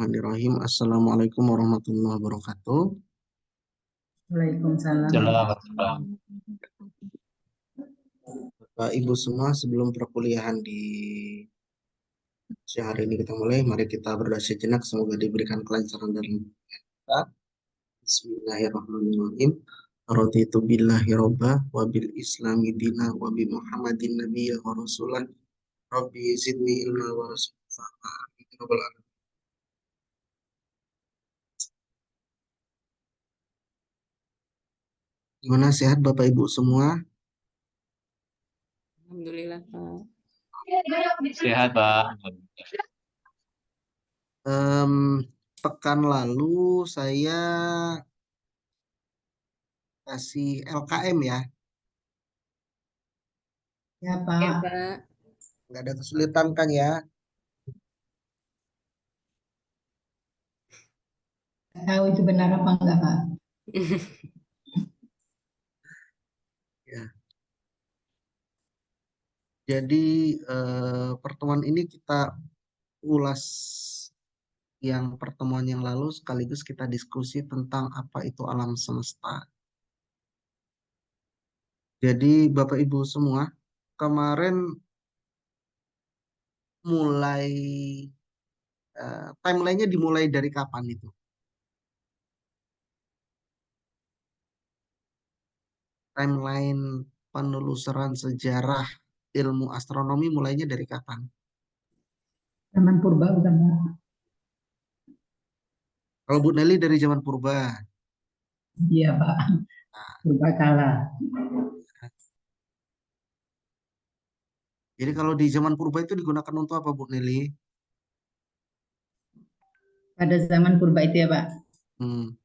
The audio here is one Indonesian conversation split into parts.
Bismillahirrahmanirrahim. Assalamualaikum warahmatullahi wabarakatuh. Waalaikumsalam. Jalan. Bapak Ibu semua, sebelum perkuliahan di siang hari ini kita mulai, mari kita berdoa sejenak. Semoga diberikan kelancaran dalam kita. Bismillahirrahmanirrahim. Raditu billahi robba wa bil islami dina wa bi muhammadin nabiyya wa rasulan. Rabbi zidni ilma wa rasulullah. Gimana, sehat Bapak Ibu semua? Alhamdulillah, Pak. Sehat, Pak. Em, Pekan lalu saya kasih LKM ya, Ya, Oke, Pak. Pak. nggak ada kesulitan kan ya? Nggak tahu itu benar apa enggak, Pak. Ya. Jadi pertemuan ini kita ulas yang pertemuan yang lalu sekaligus kita diskusi tentang apa itu alam semesta. Jadi Bapak Ibu semua, kemarin mulai timelinenya dimulai dari kapan itu? Timeline penelusuran sejarah ilmu astronomi mulainya dari kapan? Zaman purba bukan, Pak? Kalau Bu Nelly dari zaman purba. Iya, Pak. Purba kala. Jadi kalau di zaman purba itu digunakan untuk apa, Bu Nelly? Pada zaman purba itu ya, Pak. Hmm.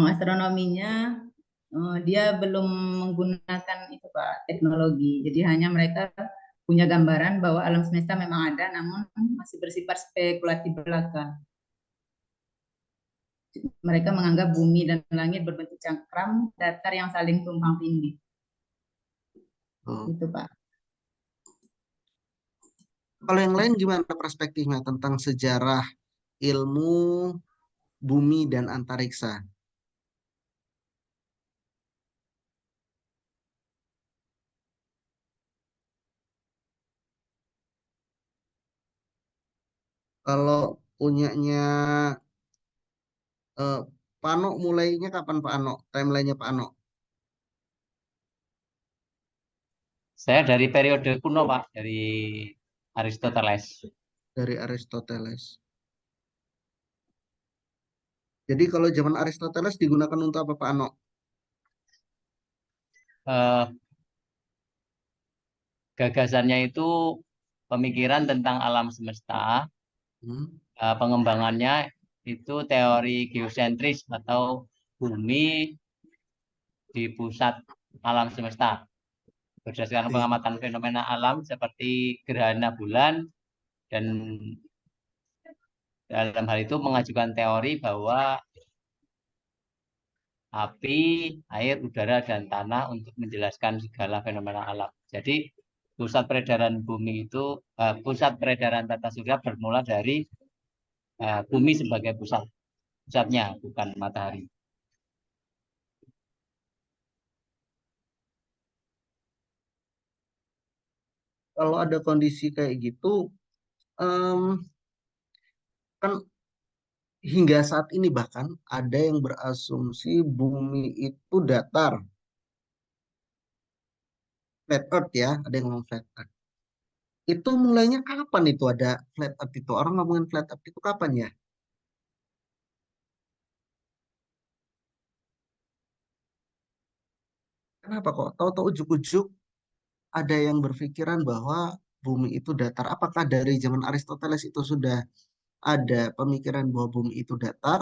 Astronominya dia belum menggunakan itu, Pak, teknologi. Jadi hanya mereka punya gambaran bahwa alam semesta memang ada, namun masih bersifat spekulatif belaka. Mereka menganggap bumi dan langit berbentuk cakram, datar yang saling tumpang tindih. Oh. Itu, Pak. Kalau yang lain gimana perspektifnya tentang sejarah ilmu bumi dan antariksa? Kalau punyanya eh, Pak Ano, mulainya kapan Pak Ano? Timelinenya Pak Ano? Saya dari periode kuno, Pak, dari Aristoteles. Dari Aristoteles. Jadi kalau zaman Aristoteles digunakan untuk apa Pak Ano? Eh, Gagasannya itu pemikiran tentang alam semesta, Hmm. pengembangannya itu teori geosentris atau bumi di pusat alam semesta. Berdasarkan Iya. pengamatan fenomena alam seperti gerhana bulan, dan dalam hal itu mengajukan teori bahwa api, air, udara, dan tanah untuk menjelaskan segala fenomena alam. Jadi pusat peredaran bumi itu, pusat peredaran tata surya bermula dari bumi sebagai pusatnya, bukan matahari. Kalau ada kondisi kayak gitu, em, kan hingga saat ini bahkan ada yang berasumsi bumi itu datar, flat earth ya, ada yang ngomong flat earth. Itu mulainya kapan itu ada flat earth itu? Orang ngomongin flat earth itu kapan ya? Kenapa kok tahu-tahu ujuk-ujuk ada yang berpikiran bahwa bumi itu datar? Apakah dari zaman Aristoteles itu sudah ada pemikiran bahwa bumi itu datar?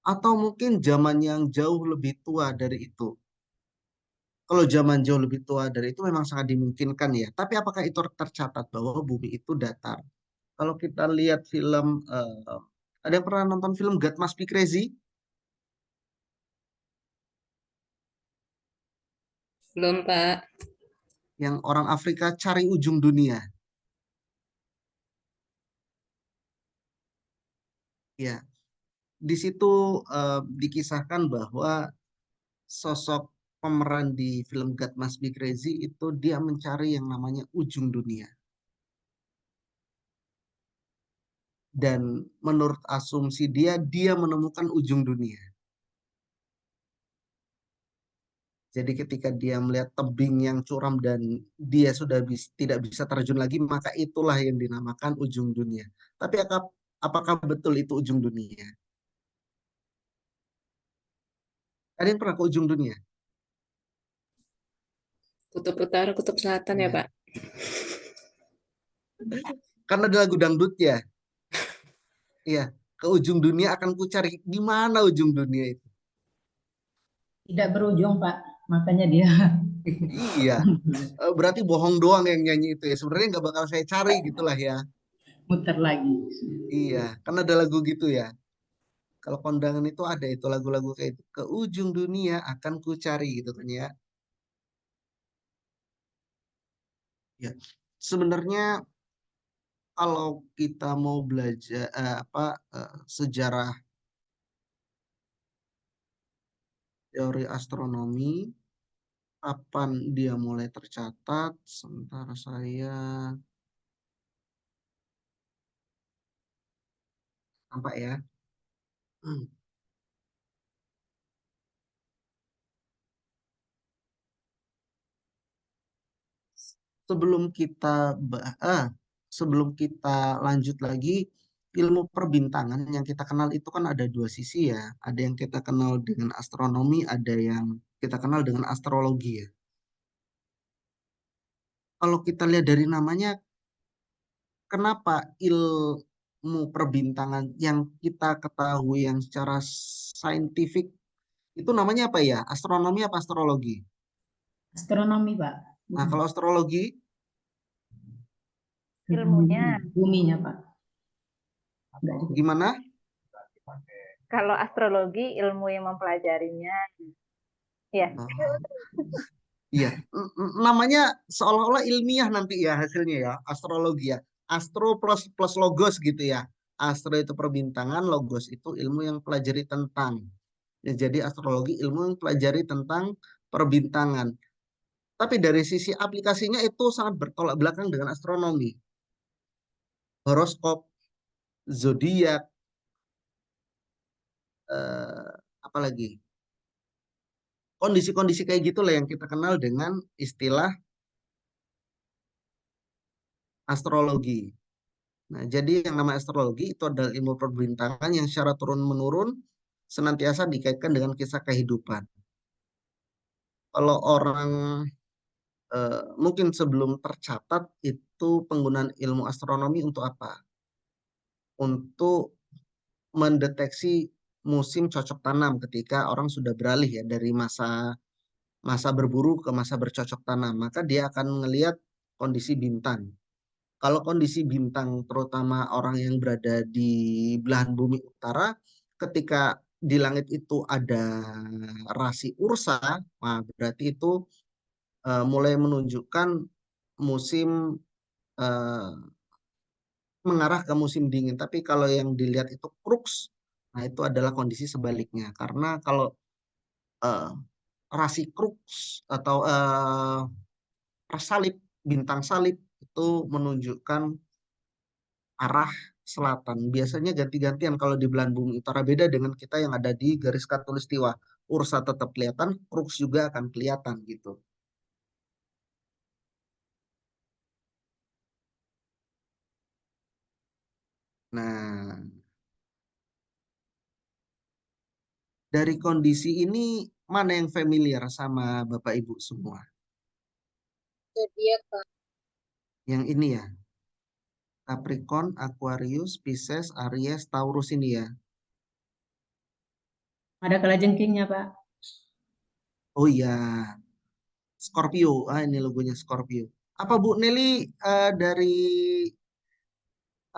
Atau mungkin zaman yang jauh lebih tua dari itu? Kalau zaman jauh lebih tua dari itu memang sangat dimungkinkan ya. Tapi apakah itu tercatat bahwa bumi itu datar? Kalau kita lihat film, ada yang pernah nonton film God Must Be Crazy? Belum, Pak. Yang orang Afrika cari ujung dunia. Ya, di situ dikisahkan bahwa sosok pemeran di film God Must Be Crazy itu dia mencari yang namanya ujung dunia. Dan menurut asumsi dia menemukan ujung dunia. Jadi ketika dia melihat tebing yang curam dan dia sudah tidak bisa terjun lagi, maka itulah yang dinamakan ujung dunia. Tapi apakah betul itu ujung dunia? Kalian pernah ke ujung dunia? Kutub utara, kutub selatan ya, Ya. Pak. Karena ada lagu dangdut ya. Iya, ke ujung dunia akan ku cari. Di mana ujung dunia itu? Tidak berujung, Pak. Makanya dia Iya, berarti bohong doang yang nyanyi itu ya. Sebenarnya nggak bakal saya cari gitulah ya. muter lagi. Iya, kan ada lagu gitu ya. Kalau kondangan itu ada itu lagu-lagu kayak itu. Ke ujung dunia akan ku cari gitu kan ya. Ya, sebenarnya kalau kita mau belajar sejarah teori astronomi, kapan dia mulai tercatat? Sementara saya nampak ya. Sebelum sebelum kita lanjut lagi, ilmu perbintangan yang kita kenal itu kan ada dua sisi ya. Ada yang kita kenal dengan astronomi, ada yang kita kenal dengan astrologi ya. Kalau kita lihat dari namanya, kenapa ilmu perbintangan yang kita ketahui yang secara saintifik itu namanya apa ya? Astronomi apa astrologi? Astronomi, Pak. Nah, kalau astrologi, Ilmunya. Buminya, Pak. Enggak juga. gimana? Kalau astrologi ilmu yang mempelajarinya. Ya. Iya, namanya seolah-olah ilmiah nanti ya hasilnya ya, astrologi ya. Astro plus plus logos gitu ya. Astro itu perbintangan, logos itu ilmu yang pelajari tentang. Ya, jadi astrologi ilmu yang pelajari tentang perbintangan. Tapi dari sisi aplikasinya itu sangat bertolak belakang dengan astronomi. Horoskop, zodiak, apalagi kondisi-kondisi kayak gitulah yang kita kenal dengan istilah astrologi. Nah, jadi yang namanya astrologi itu adalah ilmu perbintangan yang secara turun-menurun senantiasa dikaitkan dengan kisah kehidupan. Kalau orang mungkin sebelum tercatat itu penggunaan ilmu astronomi untuk apa? Untuk mendeteksi musim cocok tanam ketika orang sudah beralih ya dari masa masa berburu ke masa bercocok tanam, maka dia akan melihat kondisi bintang. Kalau kondisi bintang, terutama orang yang berada di belahan bumi utara, ketika di langit itu ada rasi Ursa, nah berarti itu mulai menunjukkan musim eh, mengarah ke musim dingin. Tapi kalau yang dilihat itu Crux, nah itu adalah kondisi sebaliknya. Karena kalau eh, rasi Crux atau salib, bintang salib itu menunjukkan arah selatan. Biasanya ganti-gantian kalau di belahan bumi utara, beda dengan kita yang ada di garis khatulistiwa. Ursa tetap kelihatan, Crux juga akan kelihatan gitu. Nah, dari kondisi ini mana yang familiar sama Bapak Ibu semua? Zodiak, Pak. Yang ini ya, Capricorn, Aquarius, Pisces, Aries, Taurus ini ya. Ada kalajengkingnya, Pak. Oh iya, Scorpio. Ah, ini logonya Scorpio. Apa Bu Nelly dari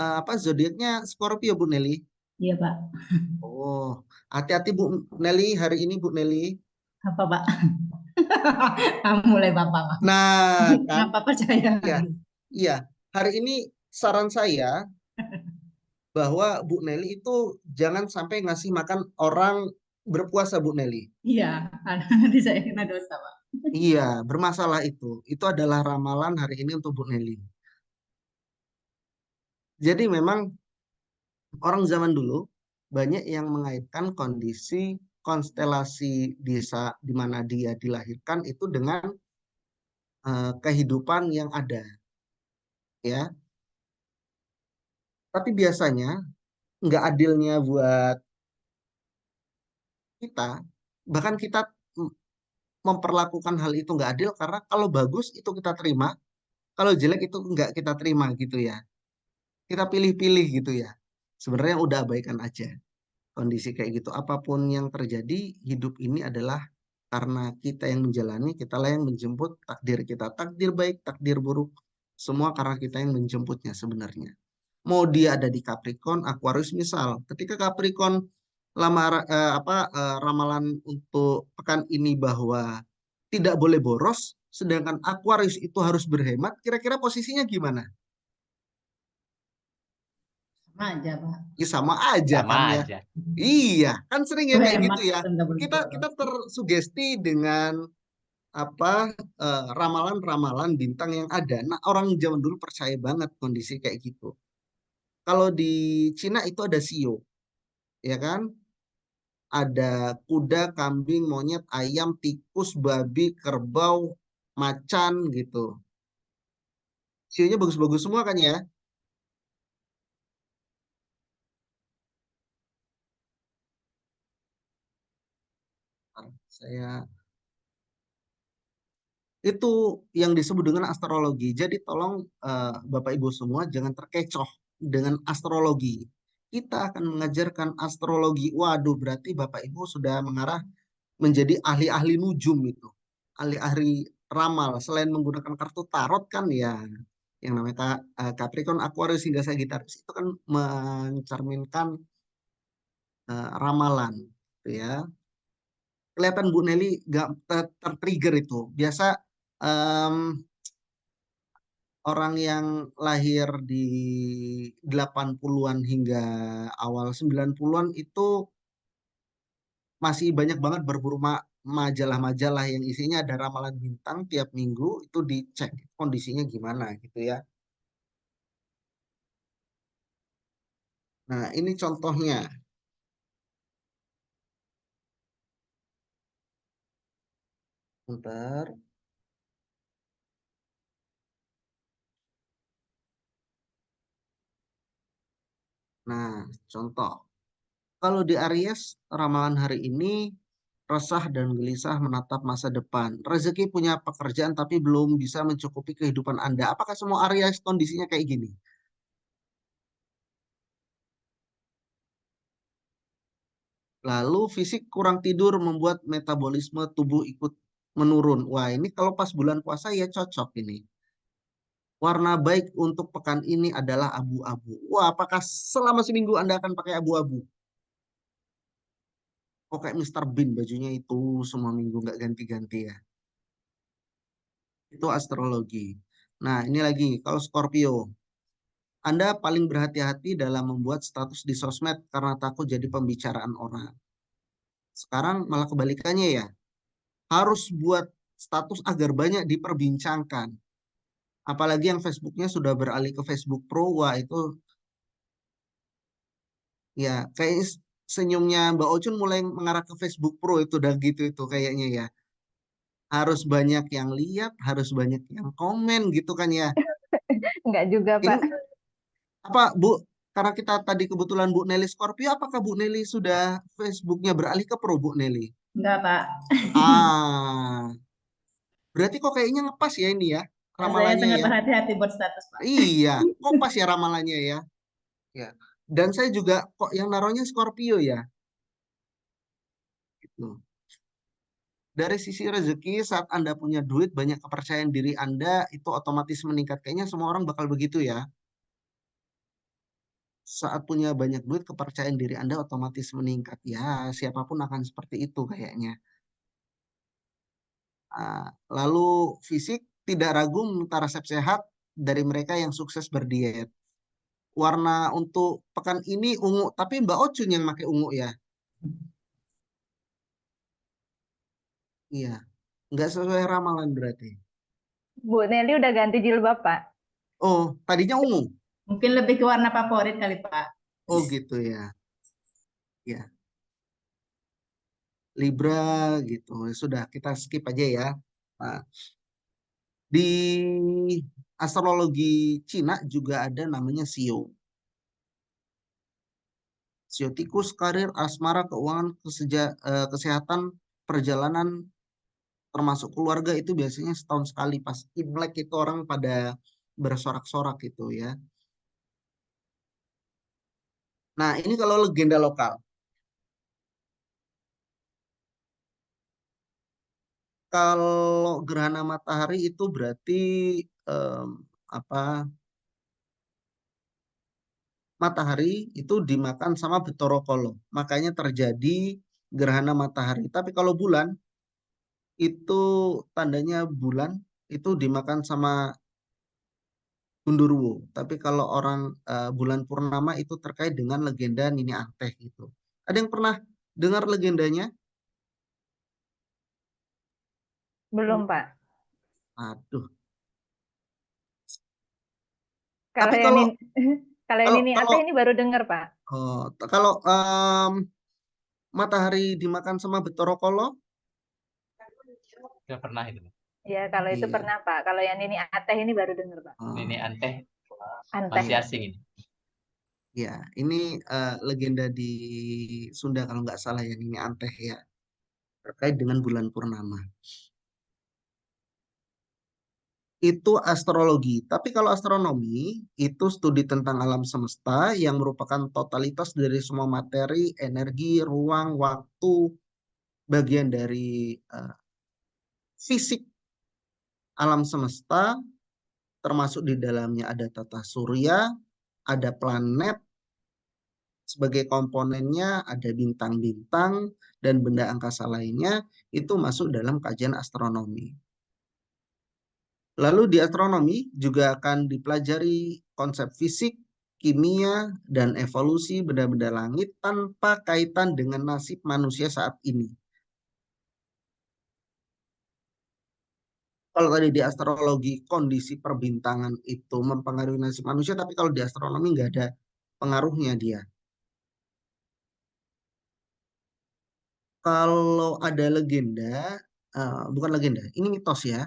apa zodiaknya Scorpio Bu Nelly? Iya, Pak. Oh, hati-hati Bu Nelly hari ini Bu Nelly. Apa, Pak? Mulai Bapak, Pak. Nah, kan? Kenapa percaya? Iya, iya. Hari ini saran saya bahwa Bu Nelly itu jangan sampai ngasih makan orang berpuasa, Bu Nelly. Iya, nanti saya kena dosa, Pak. Iya, bermasalah itu. Itu adalah ramalan hari ini untuk Bu Nelly. Jadi memang orang zaman dulu banyak yang mengaitkan kondisi konstelasi desa di mana dia dilahirkan itu dengan kehidupan yang ada, ya. Tapi biasanya nggak adilnya buat kita, bahkan kita memperlakukan hal itu nggak adil karena kalau bagus itu kita terima, kalau jelek itu nggak kita terima gitu ya. Kita pilih-pilih gitu ya. Sebenarnya udah abaikan aja kondisi kayak gitu. Apapun yang terjadi, hidup ini adalah karena kita yang menjalani, kitalah yang menjemput takdir kita. Takdir baik, takdir buruk, semua karena kita yang menjemputnya sebenarnya. Mau dia ada di Capricorn, Aquarius misal. Ketika Capricorn ramalan untuk pekan ini bahwa tidak boleh boros, sedangkan Aquarius itu harus berhemat, kira-kira posisinya gimana? Sama aja, Pak. Ya sama aja Sama kan ya. aja. Iya, kan sering ya kayak Hemat gitu ya. atau nggak boleh Kita boros. kita tersugesti dengan ramalan-ramalan bintang yang ada. Nah, orang zaman dulu percaya banget kondisi kayak gitu. Kalau di Cina itu ada Sio, ya kan? Ada kuda, kambing, monyet, ayam, tikus, babi, kerbau, macan gitu. Sionya bagus-bagus semua kan ya? Saya itu yang disebut dengan astrologi. Jadi tolong Bapak Ibu semua jangan terkecoh dengan astrologi. Kita akan mengajarkan astrologi. Waduh, berarti Bapak Ibu sudah mengarah menjadi ahli-ahli nujum itu. Ahli-ahli ramal. Selain menggunakan kartu tarot kan ya, yang namanya Capricorn, Aquarius hingga Sagittarius itu kan mencerminkan ramalan, gitu ya. Kelihatan Bu Nelly gak tertrigger itu. Biasa em, orang yang lahir di 80-an hingga awal 90-an itu masih banyak banget berburu majalah-majalah yang isinya ada ramalan bintang tiap minggu itu dicek kondisinya gimana gitu ya. Nah, ini contohnya. Bentar. Nah, contoh. Kalau di Aries, ramalan hari ini resah dan gelisah menatap masa depan. Rezeki punya pekerjaan tapi belum bisa mencukupi kehidupan Anda. Apakah semua Aries kondisinya kayak gini? Lalu fisik kurang tidur membuat metabolisme tubuh ikut menurun. Wah, ini kalau pas bulan puasa ya cocok ini. Warna baik untuk pekan ini adalah abu-abu. Wah, apakah selama seminggu Anda akan pakai abu-abu? Kok kayak Mr. Bean bajunya itu semua minggu nggak ganti-ganti ya. Itu astrologi. Nah, ini lagi, kalau Scorpio. Anda paling berhati-hati dalam membuat status di sosmed karena takut jadi pembicaraan orang. Sekarang malah kebalikannya ya. Harus buat status agar banyak diperbincangkan. Apalagi yang Facebooknya sudah beralih ke Facebook Pro, wah itu ya kayak senyumnya Mbak Ocun mulai mengarah ke Facebook Pro itu udah gitu itu kayaknya ya. Harus banyak yang lihat, harus banyak yang komen gitu kan ya. Enggak juga, Ini Pak. apa Bu? Karena kita tadi kebetulan Bu Nelly Scorpio, apakah Bu Nelly sudah Facebooknya beralih ke Pro, Bu Nelly? Enggak, Pak. Ah, berarti kok kayaknya ngepas ya ini ya, Saya ramalannya sangat ya. berhati-hati buat status, Pak. Iya, kok pas ya ramalannya ya. Ya. Dan saya juga kok yang naruhnya Scorpio ya. Gitu. Dari sisi rezeki, saat Anda punya duit, banyak kepercayaan diri Anda, itu otomatis meningkat. Kayaknya semua orang bakal begitu ya. Saat punya banyak duit, kepercayaan diri Anda otomatis meningkat. Ya, siapapun akan seperti itu kayaknya. Lalu fisik, tidak ragu minta resep sehat dari mereka yang sukses berdiet. warna untuk pekan ini ungu, tapi Mbak Ocun yang pakai ungu ya. Iya, nggak sesuai ramalan berarti. Bu Nelly udah ganti jilbab, Pak. Oh, tadinya ungu. Mungkin lebih ke warna favorit kali Pak. Oh gitu ya. Ya, Libra gitu. Sudah kita skip aja ya. Nah, di astrologi Cina juga ada namanya Sio. Siotikus, karir, asmara, keuangan, kesehatan, perjalanan, termasuk keluarga itu biasanya setahun sekali pas Imlek itu orang pada bersorak-sorak gitu ya. Nah, ini kalau legenda lokal. Kalau gerhana matahari itu berarti em, apa? Matahari itu dimakan sama Betoro Kolo. Makanya terjadi gerhana matahari. Tapi kalau bulan itu tandanya bulan itu dimakan sama Gundurwo. Tapi kalau orang bulan purnama itu terkait dengan legenda Nini Anteh gitu. Ada yang pernah dengar legendanya? Belum, Pak. Aduh. Kalau Tapi yang kalau ini, kalau yang kalau ini kalau Ate ini baru dengar, Pak. kalau matahari dimakan sama Betoro Kolo, Sudah pernah itu. Ya, kalau itu iya. pernah, Pak. Kalau yang ini Ateh ini baru dengar, Pak. Ini Anteh Anteh. masih asing ini. Ya, ini legenda di Sunda kalau nggak salah ya, ini Anteh ya, terkait dengan bulan purnama. Itu astrologi. Tapi kalau astronomi, itu studi tentang alam semesta yang merupakan totalitas dari semua materi, energi, ruang, waktu, bagian dari fisik alam semesta, termasuk di dalamnya ada tata surya, ada planet, sebagai komponennya ada bintang-bintang dan benda angkasa lainnya, itu masuk dalam kajian astronomi. Lalu di astronomi juga akan dipelajari konsep fisik, kimia, dan evolusi benda-benda langit tanpa kaitan dengan nasib manusia saat ini. Kalau tadi di astrologi kondisi perbintangan itu mempengaruhi nasib manusia, tapi kalau di astronomi nggak ada pengaruhnya dia. Kalau ada legenda, bukan legenda, ini mitos ya.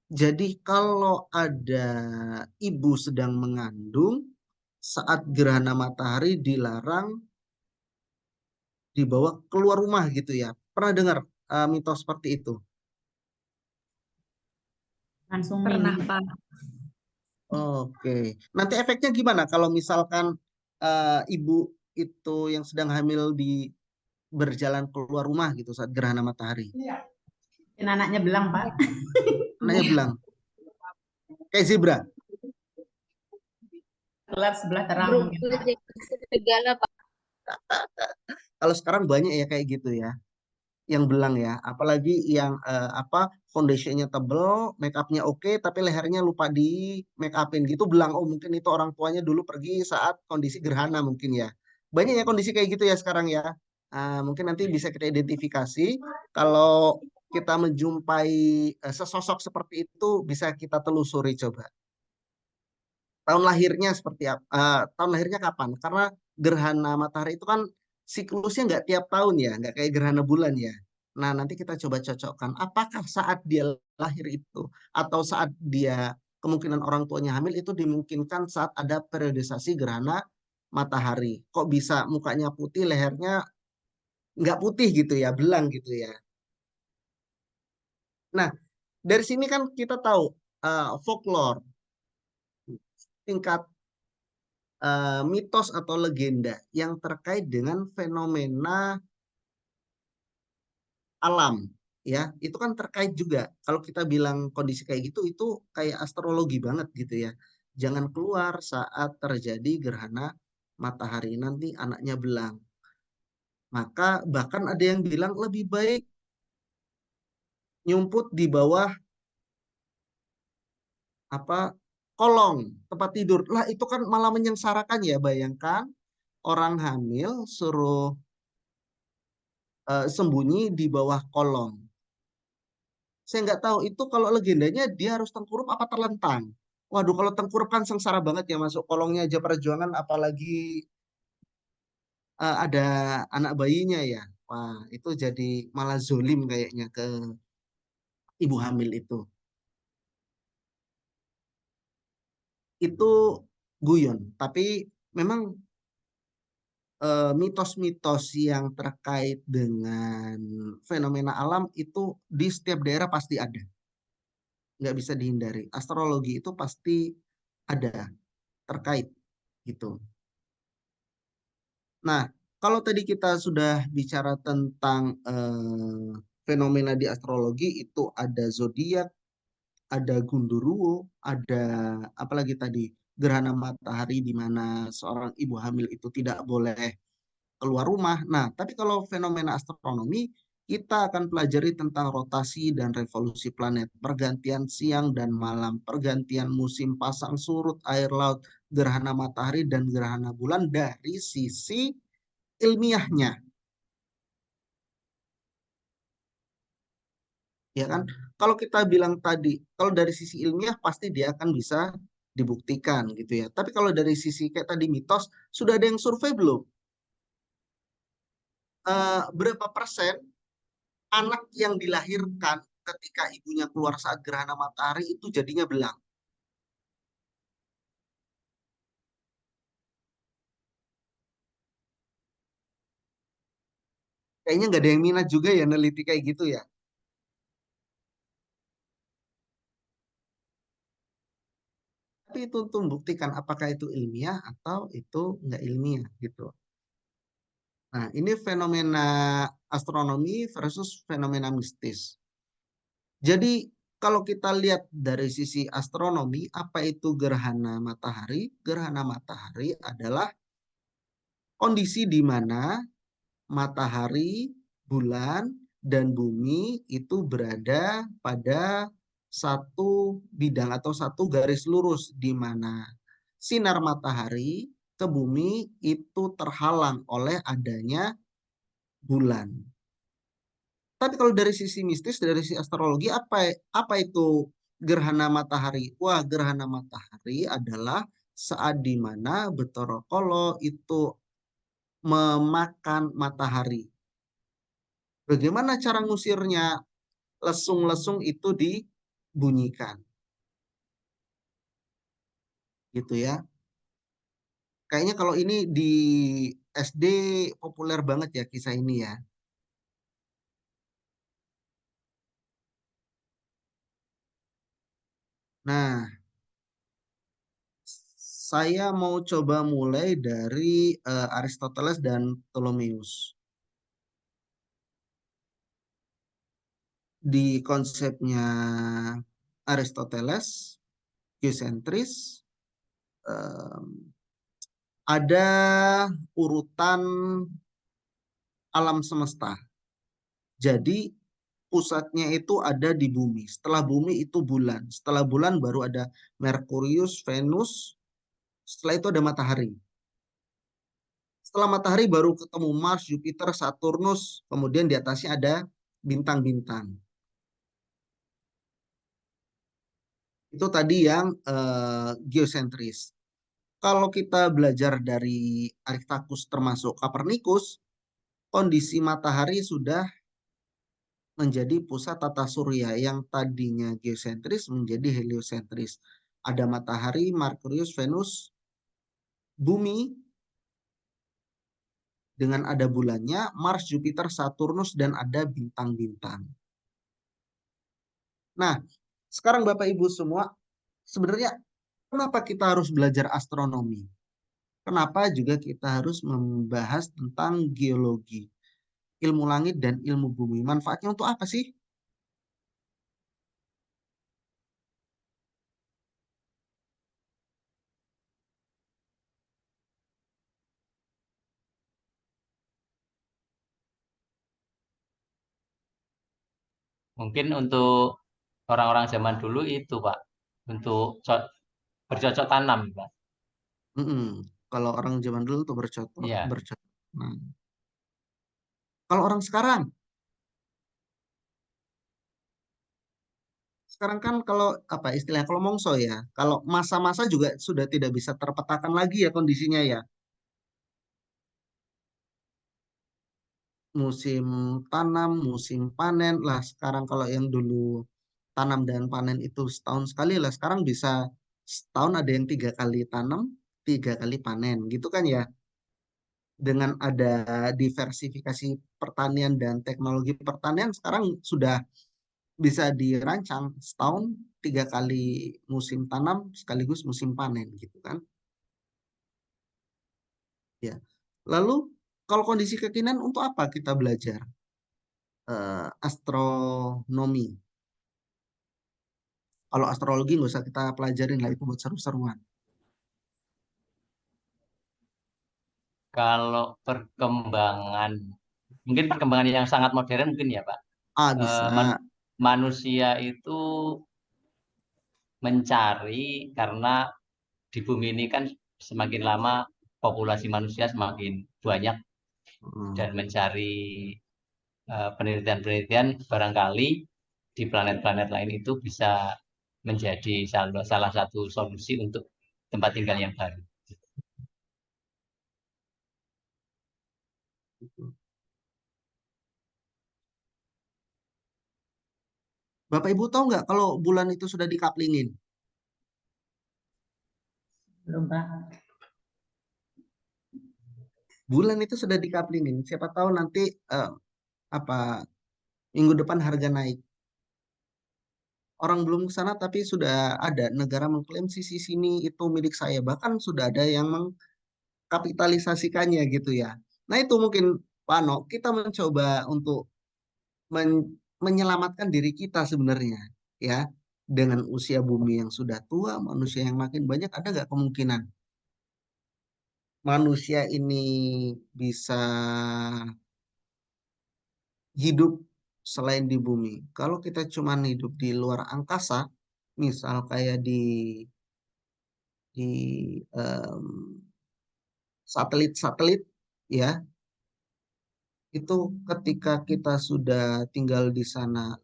Jadi kalau ada ibu sedang mengandung, saat gerhana matahari dilarang dibawa keluar rumah gitu ya. Pernah dengar mitos seperti itu? Langsung Pernah, mini. Pak. Oke. Nanti efeknya gimana kalau misalkan ibu itu yang sedang hamil di berjalan keluar rumah gitu saat gerhana matahari? Dan anaknya belang Pak. Anaknya bilang, kayak zebra. Kelar sebelah terang mungkin Berubah Pak. jadi serigala, Pak. Kalau sekarang banyak ya kayak gitu ya, yang belang ya. Apalagi yang foundationnya tebel, make upnya oke, tapi lehernya lupa di make upin gitu belang. Oh mungkin itu orang tuanya dulu pergi saat kondisi gerhana mungkin ya. Banyak ya kondisi kayak gitu ya sekarang ya. Mungkin nanti bisa kita identifikasi. Kalau kita menjumpai sesosok seperti itu, bisa kita telusuri coba. Tahun lahirnya seperti apa? Tahun lahirnya kapan? Karena gerhana matahari itu kan siklusnya nggak tiap tahun ya, nggak kayak gerhana bulan ya. Nah, nanti kita coba cocokkan. Apakah saat dia lahir itu atau saat dia kemungkinan orang tuanya hamil itu dimungkinkan saat ada periodisasi gerhana matahari. Kok bisa mukanya putih, lehernya nggak putih gitu ya, belang gitu ya. Nah, dari sini kan kita tahu folklore tingkat mitos atau legenda yang terkait dengan fenomena alam ya itu kan terkait juga kalau kita bilang kondisi kayak gitu itu kayak astrologi banget gitu ya, jangan keluar saat terjadi gerhana matahari nanti anaknya belang, maka bahkan ada yang bilang lebih baik nyumput di bawah apa kolong tempat tidur. Lah itu kan malah menyengsarakan ya. Bayangkan orang hamil suruh sembunyi di bawah kolong. Saya nggak tahu itu kalau legendanya dia harus tengkurup apa terlentang. Waduh, kalau tengkurup kan sengsara banget ya, masuk kolongnya aja perjuangan, apalagi ada anak bayinya ya. Wah, itu jadi malah zolim kayaknya ke ibu hamil itu. Itu guyon, tapi memang mitos-mitos yang terkait dengan fenomena alam itu di setiap daerah pasti ada, nggak bisa dihindari. Astrologi itu pasti ada terkait gitu. Nah, kalau tadi kita sudah bicara tentang fenomena di astrologi, itu ada zodiak, ada gundurwo, ada apalagi tadi gerhana matahari di mana seorang ibu hamil itu tidak boleh keluar rumah. Nah, tapi kalau fenomena astronomi, kita akan pelajari tentang rotasi dan revolusi planet, pergantian siang dan malam, pergantian musim, pasang surut air laut, gerhana matahari dan gerhana bulan dari sisi ilmiahnya, ya kan? Kalau kita bilang tadi, kalau dari sisi ilmiah pasti dia akan bisa dibuktikan gitu ya. Tapi kalau dari sisi kayak tadi mitos, sudah ada yang survei belum? Berapa persen anak yang dilahirkan ketika ibunya keluar saat gerhana matahari itu jadinya belang? Kayaknya nggak ada yang minat juga ya neliti kayak gitu ya. Tapi itu untuk membuktikan apakah itu ilmiah atau itu nggak ilmiah gitu. Nah, ini fenomena astronomi versus fenomena mistis. Jadi kalau kita lihat dari sisi astronomi, apa itu gerhana matahari? Gerhana matahari adalah kondisi di mana matahari, bulan, dan bumi itu berada pada satu bidang atau satu garis lurus di mana sinar matahari ke bumi itu terhalang oleh adanya bulan. Tapi kalau dari sisi mistis, dari sisi astrologi, apa itu gerhana matahari? Wah, gerhana matahari adalah saat di mana Bathara Kala itu memakan matahari. Bagaimana cara ngusirnya? Lesung-lesung itu dibunyikan, gitu ya. Kayaknya kalau ini di SD populer banget ya kisah ini ya. Nah, saya mau coba mulai dari Aristoteles dan Ptolemeus. Di konsepnya Aristoteles, geosentris, ada urutan alam semesta. Jadi pusatnya itu ada di bumi. Setelah bumi itu bulan. Setelah bulan baru ada Merkurius, Venus. Setelah itu ada matahari. Setelah matahari baru ketemu Mars, Jupiter, Saturnus. Kemudian di atasnya ada bintang-bintang. Itu tadi yang geosentris. Kalau kita belajar dari Aristarchus termasuk Copernicus, kondisi matahari sudah menjadi pusat tata surya yang tadinya geosentris menjadi heliosentris. Ada matahari, Merkurius, Venus, bumi dengan ada bulannya, Mars, Jupiter, Saturnus, dan ada bintang-bintang. Nah, sekarang Bapak Ibu semua, sebenarnya kenapa kita harus belajar astronomi? Kenapa juga kita harus membahas tentang geologi, ilmu langit dan ilmu bumi? Manfaatnya untuk apa sih? Mungkin untuk orang-orang zaman dulu itu, Pak, untuk bercocok tanam, Pak. Kalau orang zaman dulu tuh Iya. bercocok. Nah, kalau orang sekarang kan kalau apa istilahnya kalau mongso ya, kalau masa-masa juga sudah tidak bisa terpetakan lagi ya kondisinya ya. Musim tanam, musim panen lah. Sekarang kalau yang dulu tanam dan panen itu setahun sekali lah. Sekarang bisa setahun ada yang 3 kali tanam, 3 kali panen gitu kan ya. Dengan ada diversifikasi pertanian dan teknologi pertanian sekarang sudah bisa dirancang setahun 3 kali musim tanam sekaligus musim panen gitu kan. Ya. Lalu kalau kondisi kekinian untuk apa kita belajar astronomi? Kalau astrologi nggak usah kita pelajarin lah itu buat seru-seruan. Kalau perkembangan, mungkin perkembangan yang sangat modern mungkin ya, Pak. Bisa. Manusia itu mencari karena di bumi ini kan semakin lama populasi manusia semakin banyak dan mencari penelitian-penelitian barangkali di planet-planet lain itu bisa menjadi salah satu solusi untuk tempat tinggal yang baru. Bapak Ibu tahu nggak kalau bulan itu sudah dikaplingin? Belum, Pak. Bulan itu sudah dikaplingin. Siapa tahu nanti apa minggu depan harga naik. Orang belum ke sana tapi sudah ada negara mengklaim sisi sini itu milik saya. Bahkan sudah ada yang mengkapitalisasikannya gitu ya. Nah itu mungkin Pak Ano, kita mencoba untuk menyelamatkan diri kita sebenarnya ya. Dengan usia bumi yang sudah tua, manusia yang makin banyak, ada nggak kemungkinan manusia ini bisa hidup selain di bumi? Kalau kita cuma hidup di luar angkasa, misal kayak di satelit-satelit, ya, itu ketika kita sudah tinggal di sana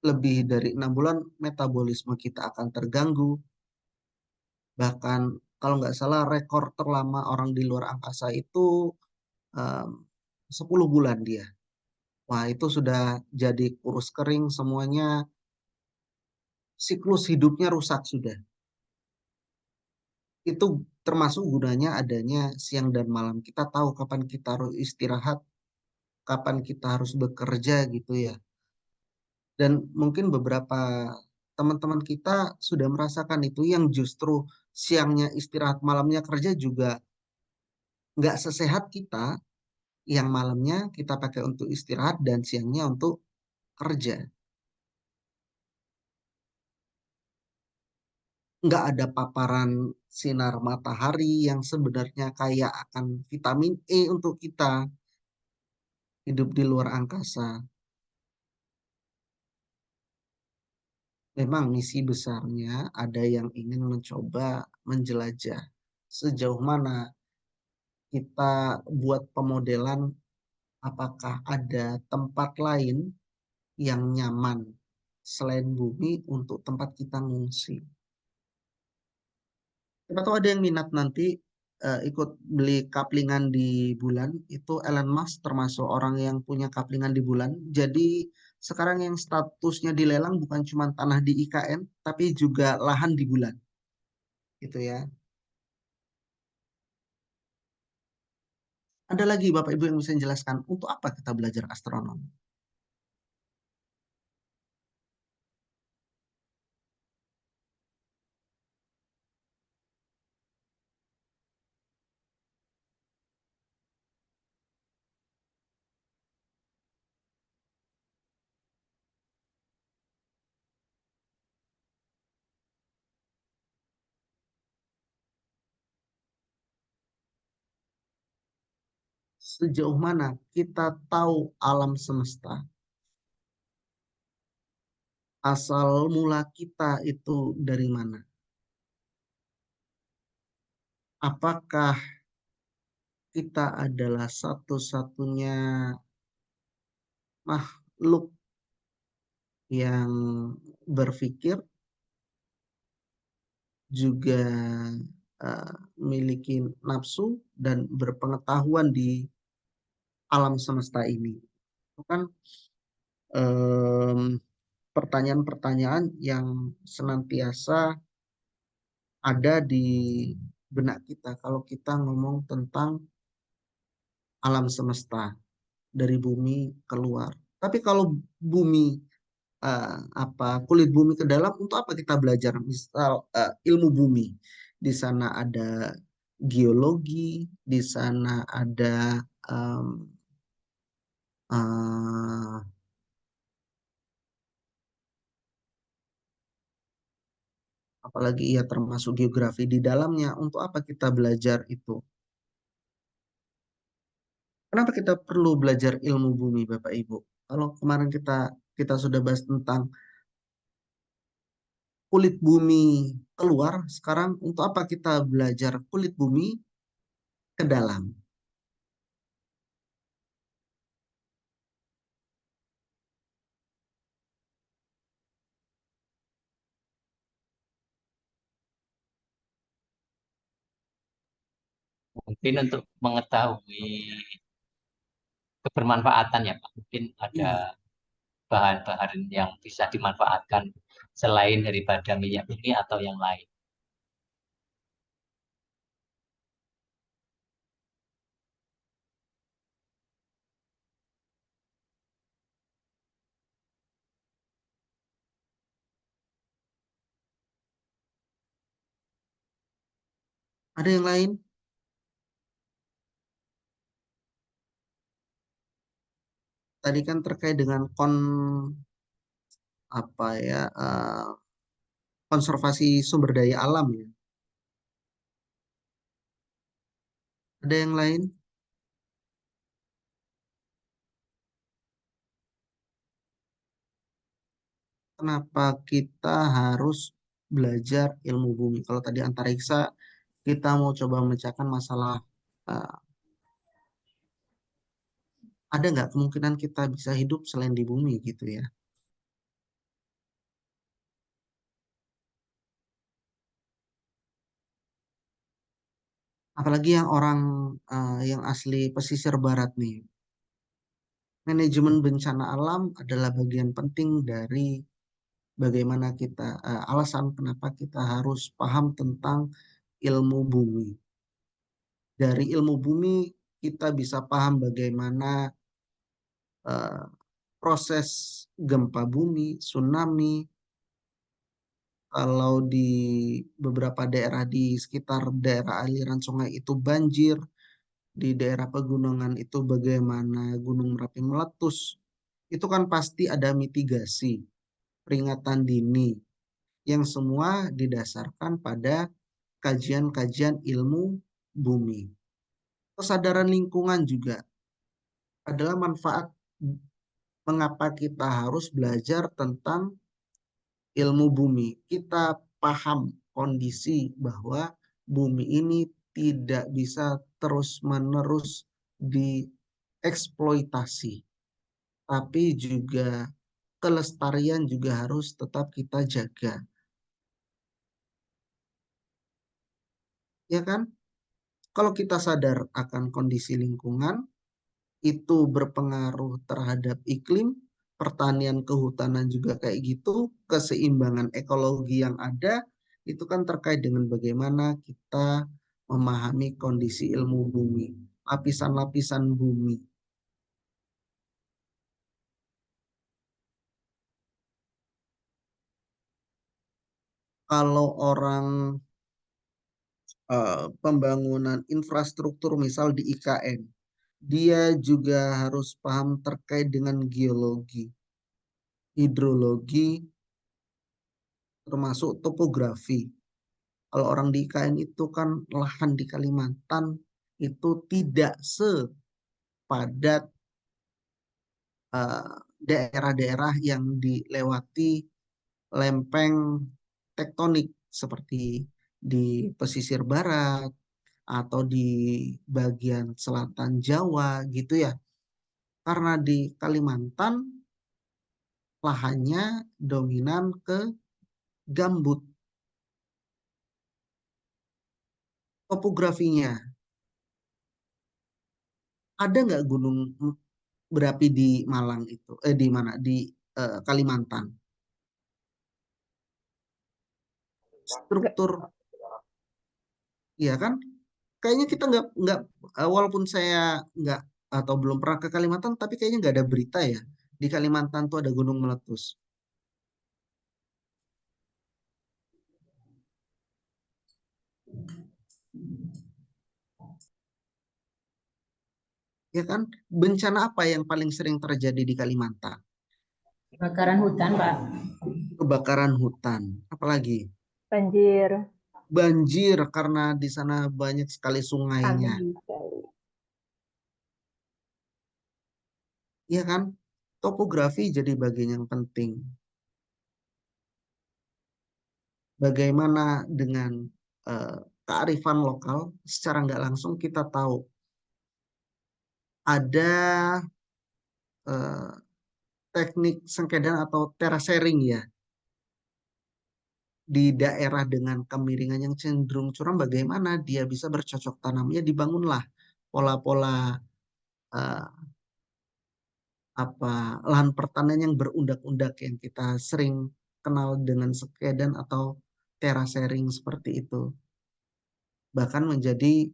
lebih dari 6 bulan, metabolisme kita akan terganggu. Bahkan kalau nggak salah rekor terlama orang di luar angkasa itu em, 10 bulan dia. Wah, itu sudah jadi kurus kering semuanya, siklus hidupnya rusak sudah. Itu termasuk gunanya adanya siang dan malam. Kita tahu kapan kita harus istirahat, kapan kita harus bekerja gitu ya. Dan mungkin beberapa teman-teman kita sudah merasakan itu yang justru siangnya istirahat, malamnya kerja juga nggak sesehat kita yang malamnya kita pakai untuk istirahat dan siangnya untuk kerja. Nggak ada paparan sinar matahari yang sebenarnya kaya akan vitamin E untuk kita hidup di luar angkasa. Memang misi besarnya ada yang ingin mencoba menjelajah sejauh mana kita buat pemodelan apakah ada tempat lain yang nyaman selain bumi untuk tempat kita ngungsi. Siapa tahu ada yang minat nanti ikut beli kaplingan di bulan. Itu Elon Musk termasuk orang yang punya kaplingan di bulan. Jadi sekarang yang statusnya dilelang bukan cuma tanah di IKN, tapi juga lahan di bulan. Gitu ya. Ada lagi Bapak Ibu yang bisa menjelaskan untuk apa kita belajar astronomi? Sejauh mana kita tahu alam semesta? Asal mula kita itu dari mana? apakah kita adalah satu-satunya makhluk yang berpikir, juga memiliki nafsu dan berpengetahuan di alam semesta ini? Itu kan pertanyaan-pertanyaan yang senantiasa ada di benak kita kalau kita ngomong tentang alam semesta dari bumi keluar. Tapi kalau bumi kulit bumi ke dalam, untuk apa kita belajar? Misal ilmu bumi, di sana ada geologi, di sana ada em, eh, apalagi ya termasuk geografi di dalamnya. Untuk apa kita belajar itu? Kenapa kita perlu belajar ilmu bumi, Bapak Ibu? Kalau kemarin kita sudah bahas tentang kulit bumi keluar, sekarang untuk apa kita belajar kulit bumi ke dalam? Mungkin untuk mengetahui kebermanfaatan ya Pak. Mungkin ada Iya. bahan-bahan yang bisa dimanfaatkan selain daripada minyak bumi atau yang lain. Ada yang lain? Tadi kan terkait dengan apa ya konservasi sumber daya alam ya. Ada yang lain? Kenapa kita harus belajar ilmu bumi? Kalau tadi antariksa kita mau coba memecahkan masalah, eh, ada nggak kemungkinan kita bisa hidup selain di bumi gitu ya? Apalagi yang orang yang asli pesisir barat nih. Manajemen bencana alam adalah bagian penting dari bagaimana kita, alasan kenapa kita harus paham tentang ilmu bumi. Dari ilmu bumi kita bisa paham bagaimana eh, proses gempa bumi, tsunami, kalau di beberapa daerah di sekitar daerah aliran sungai itu banjir, di daerah pegunungan itu bagaimana Gunung Merapi meletus, itu kan pasti ada mitigasi, peringatan dini, yang semua didasarkan pada kajian-kajian ilmu bumi. Kesadaran lingkungan juga adalah manfaat mengapa kita harus belajar tentang ilmu bumi. Kita paham kondisi bahwa bumi ini tidak bisa terus-menerus dieksploitasi, tapi juga kelestarian juga harus tetap kita jaga. Ya kan? Kalau kita sadar akan kondisi lingkungan, itu berpengaruh terhadap iklim, pertanian, kehutanan juga kayak gitu, keseimbangan ekologi yang ada, itu kan terkait dengan bagaimana kita memahami kondisi ilmu bumi, lapisan-lapisan bumi. Kalau orang pembangunan infrastruktur misal di IKN, dia juga harus paham terkait dengan geologi, hidrologi, termasuk topografi. Kalau orang di IKN itu kan lahan di Kalimantan itu tidak sepadat daerah-daerah yang dilewati lempeng tektonik seperti di pesisir barat, atau di bagian selatan Jawa gitu ya. Karena di Kalimantan lahannya dominan ke gambut. Topografinya, ada nggak gunung berapi di Malang itu? Di mana? Di Kalimantan. Nggak. Struktur, ya kan? Kayaknya kita nggak walaupun saya nggak atau belum pernah ke Kalimantan, tapi kayaknya nggak ada berita ya di Kalimantan tuh ada gunung meletus. Ya kan? Bencana apa yang paling sering terjadi di Kalimantan? Kebakaran hutan, Pak. Kebakaran hutan, apalagi Banjir. banjir karena di sana banyak sekali sungainya. Kami sekali. Ya kan? Topografi jadi bagian yang penting. Bagaimana dengan kearifan lokal, secara nggak langsung kita tahu ada eh, teknik sengkedan atau terasering ya di daerah dengan kemiringan yang cenderung curam, bagaimana dia bisa bercocok tanamnya, dibangunlah pola-pola eh, apa lahan pertanian yang berundak-undak yang kita sering kenal dengan sengkedan atau terasering seperti itu, bahkan menjadi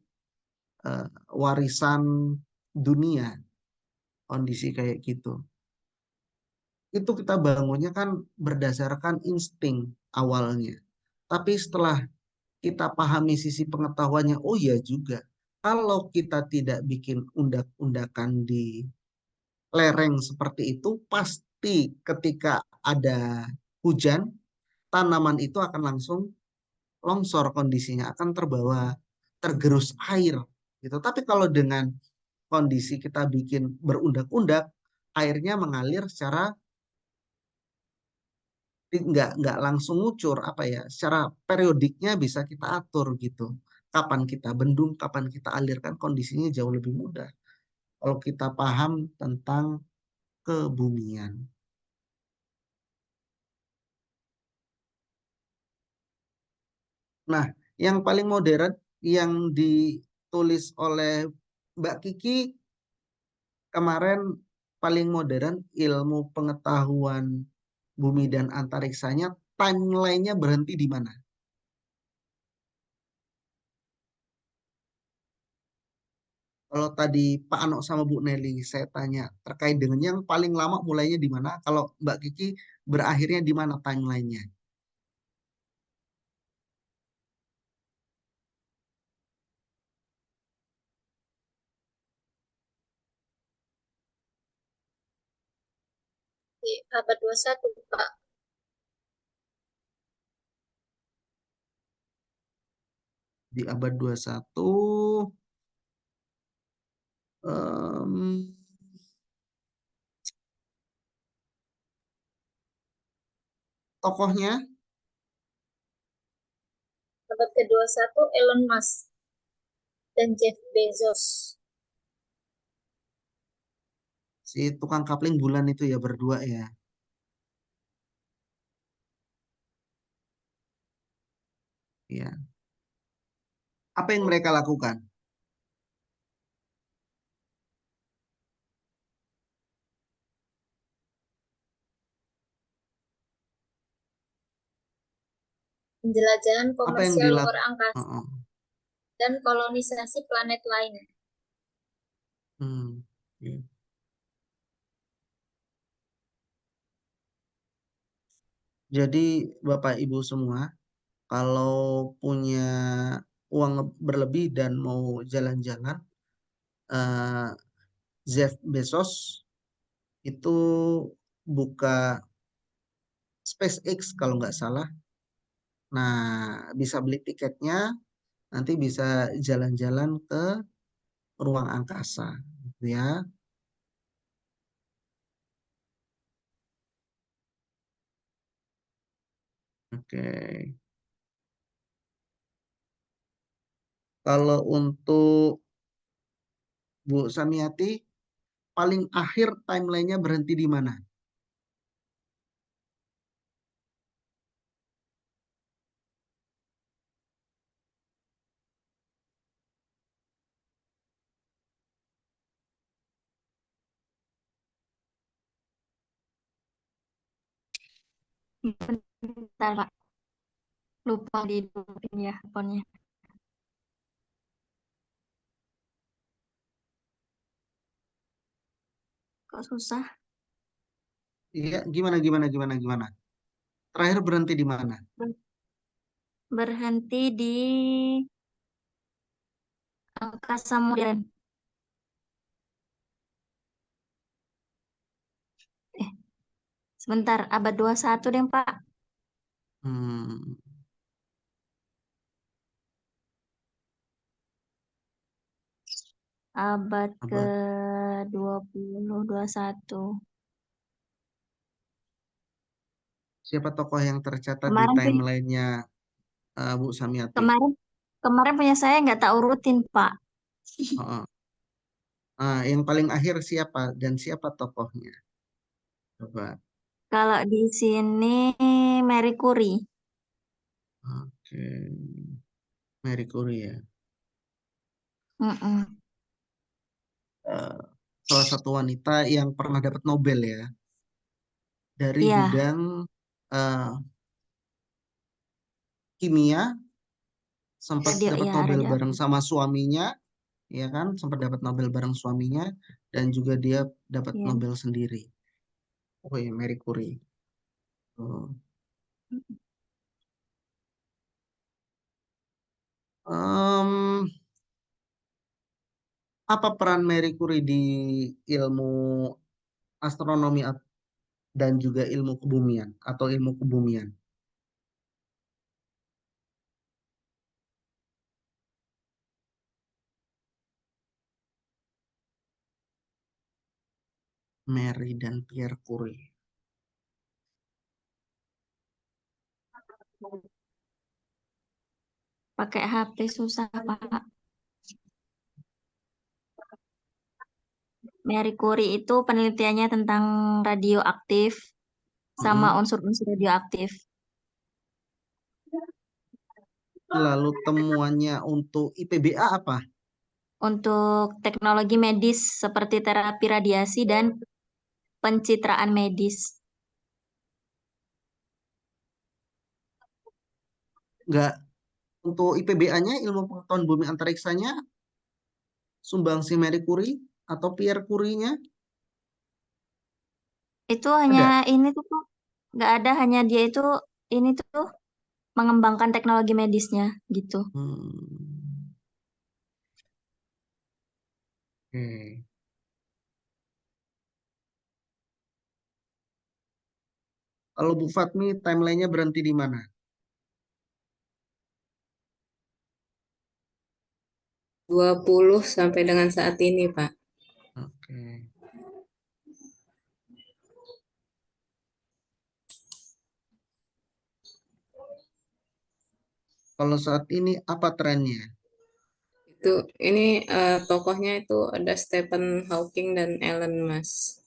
warisan dunia kondisi kayak gitu. Itu kita bangunnya kan berdasarkan insting awalnya. Tapi setelah kita pahami sisi pengetahuannya, oh iya juga. Kalau kita tidak bikin undak-undakan di lereng seperti itu, pasti ketika ada hujan, tanaman itu akan langsung longsor kondisinya, akan terbawa, tergerus air. Gitu. Tapi kalau dengan kondisi kita bikin berundak-undak, airnya mengalir secara nggak langsung ngucur apa ya, secara periodiknya bisa kita atur gitu, kapan kita bendung, kapan kita alirkan, kondisinya jauh lebih mudah kalau kita paham tentang kebumian. Nah, yang paling modern yang ditulis oleh Mbak Kiki kemarin, paling modern ilmu pengetahuan bumi dan antariksanya, timelinenya berhenti di mana? Kalau tadi Pak Ano sama Bu Nelly saya tanya terkait dengan yang paling lama mulainya di mana, kalau Mbak Kiki berakhirnya di mana timelinenya? Di abad 21, Pak. Di abad 21, em, tokohnya Abad ke-21 Elon Musk dan Jeff Bezos. si tukang kapling bulan itu ya, berdua ya. Ya. Apa yang mereka lakukan? Penjelajahan Apa yang komersial luar dilakukan? angkasa dan kolonisasi planet lain. Ya. Jadi Bapak Ibu semua, kalau punya uang berlebih dan mau jalan-jalan, eh, Jeff Bezos itu buka SpaceX kalau nggak salah. Nah, bisa beli tiketnya, nanti bisa jalan-jalan ke ruang angkasa, gitu ya. Oke. Kalau untuk Bu Samiati, paling akhir timelinenya berhenti di mana? Bentar, Pak. Lupa dihidupin ya handphonenya. Kok susah? Iya, gimana? Terakhir berhenti di mana? Berhenti di angkasa modern. Sebentar, abad 21 deh, Pak. Hmm, Abad abad. ke-20, 21. Siapa tokoh yang tercatat di Kemarin punya, timelinenya Bu Samiati? kemarin kemarin punya saya nggak tak urutin, Pak. Oh, yang paling akhir siapa dan siapa tokohnya? Coba. Kalau di sini Marie Curie. Oke, Marie Curie ya. Mm-mm. Eh, Salah satu wanita yang pernah dapat Nobel ya dari Iya, bidang eh, kimia, sempat dapat Nobel bareng radioaktif. sama suaminya, ya kan? Sempat dapat Nobel bareng suaminya dan juga dia dapat Iya. Nobel sendiri. Oh ya, Marie Curie. Oh. Em, apa peran Marie Curie di ilmu astronomi dan juga ilmu kebumian atau ilmu kebumian? Marie dan Pierre Curie. Pakai HP susah, Pak. Marie Curie itu penelitiannya tentang radioaktif sama Mm-mm. unsur-unsur radioaktif. Lalu temuannya untuk IPBA apa? Untuk teknologi medis seperti terapi radiasi dan pencitraan medis. Enggak, untuk IPBA-nya ilmu pengetahuan bumi antariksanya sumbangsi Marie Curie atau Pierre Curie-nya Itu hanya ada? ini tuh, Pak. Nggak ada, hanya dia itu ini tuh mengembangkan teknologi medisnya gitu. Hmm, oke. Kalau Bu Fatmi timelinenya berhenti di mana? 20 sampai dengan saat ini, Pak. Oke. Kalau saat ini apa trennya? Itu ini tokohnya itu ada Stephen Hawking dan Elon Musk.